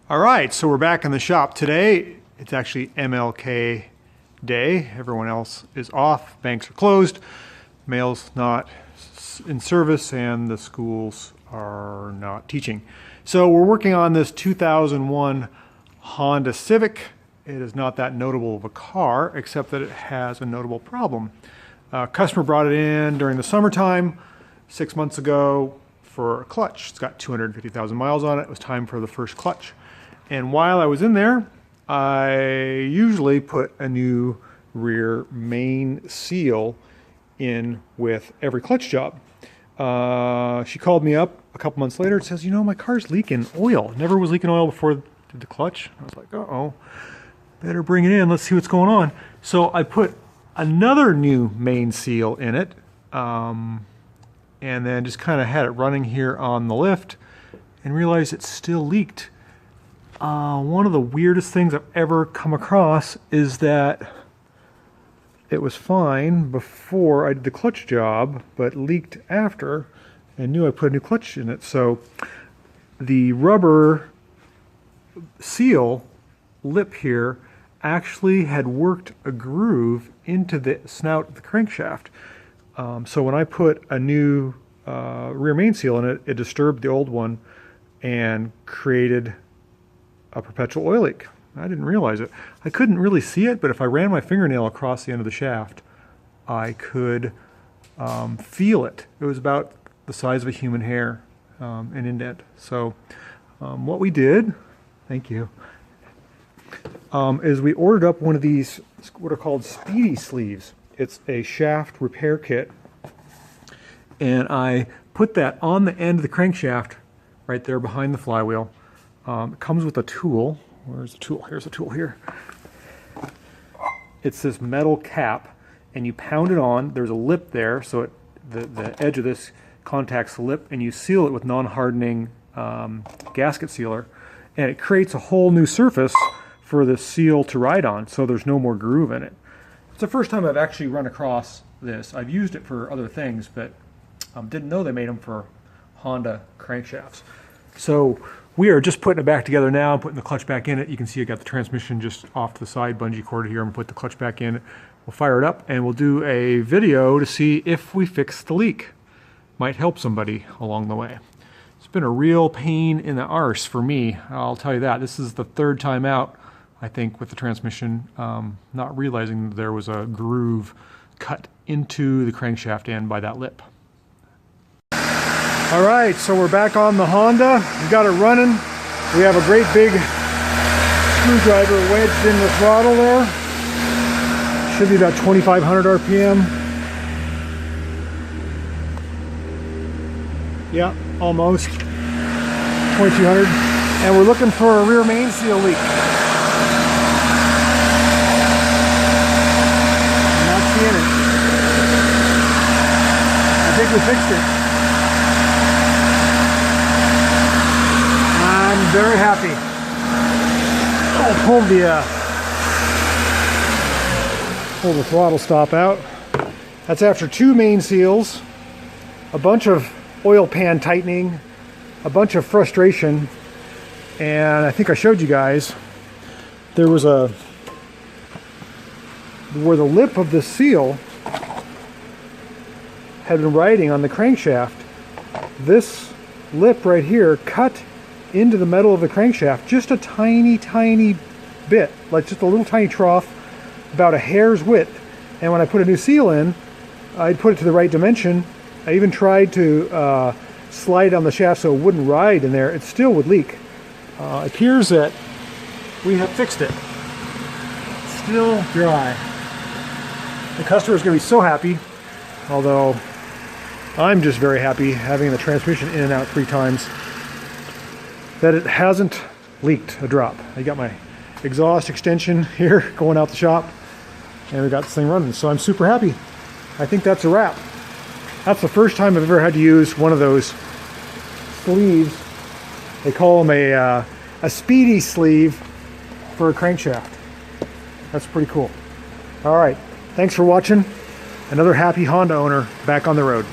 All right, so we're back in the shop today. It's actually MLK Day. Everyone else is off. Banks are closed. Mail's not in service, and the schools are not teaching. So we're working on this 2001 Honda Civic. It is not that notable of a car, except that it has a notable problem. A customer brought it in during the summertime 6 months ago for a clutch. It's got 250,000 miles on it. It was time for the first clutch. And while I was in there, I usually put a new rear main seal in with every clutch job. She called me up a couple months later and says, you know, my car's leaking oil. Never was leaking oil before the clutch. I was like, uh-oh, better bring it in. Let's see what's going on. So I put another new main seal in it, and then just kind of had it running here on the lift and realized it still leaked. One of the weirdest things I've ever come across is that it was fine before I did the clutch job, but leaked after, and knew I put a new clutch in it. So the rubber seal lip here actually had worked a groove into the snout of the crankshaft. So when I put a new rear main seal in it, it disturbed the old one and created a perpetual oil leak. I didn't realize it. I couldn't really see it, but if I ran my fingernail across the end of the shaft, I could feel it. It was about the size of a human hair, an indent. So what we did, thank you, is we ordered up one of these, what are called speedy sleeves. It's a shaft repair kit, and I put that on the end of the crankshaft right there behind the flywheel. It comes with a tool. Where's the tool? Here's the tool here. It's this metal cap, and you pound it on. There's a lip there, so the edge of this contacts the lip, and you seal it with non-hardening gasket sealer, and it creates a whole new surface for the seal to ride on, so there's no more groove in it. It's the first time I've actually run across this. I've used it for other things, but didn't know they made them for Honda crankshafts. So we are just putting it back together now. I'm putting the clutch back in it. You can see I got the transmission just off to the side, bungee cord here. I'm gonna put the clutch back in. We'll fire it up and we'll do a video to see if we fix the leak. Might help somebody along the way. It's been a real pain in the arse for me, I'll tell you that. This is the third time out, I think, with the transmission, not realizing there was a groove cut into the crankshaft end by that lip. All right, so we're back on the Honda. We got it running. We have a great big screwdriver wedged in the throttle there. Should be about 2,500 RPM. Yeah, almost 2,200. And we're looking for a rear main seal leak. I'm not seeing it. I think we fixed it. I'm very happy. I'll pull the throttle stop out. That's after 2 main seals, a bunch of oil pan tightening, a bunch of frustration, and I think I showed you guys, there was where the lip of the seal had been riding on the crankshaft, this lip right here cut into the metal of the crankshaft just a tiny bit, like just a little tiny trough, about a hair's width. And when I put a new seal in, I'd put it to the right dimension. I even tried to slide on the shaft so it wouldn't ride in there. It still would leak. It appears that we have fixed it. It's still dry. The customer is going to be so happy, although I'm just very happy having the transmission in and out 3 times, that it hasn't leaked a drop. I got my exhaust extension here going out the shop, and we got this thing running, so I'm super happy. I think that's a wrap. That's the first time I've ever had to use one of those sleeves. They call them a speedy sleeve for a crankshaft. That's pretty cool. All right, thanks for watching. Another happy Honda owner back on the road.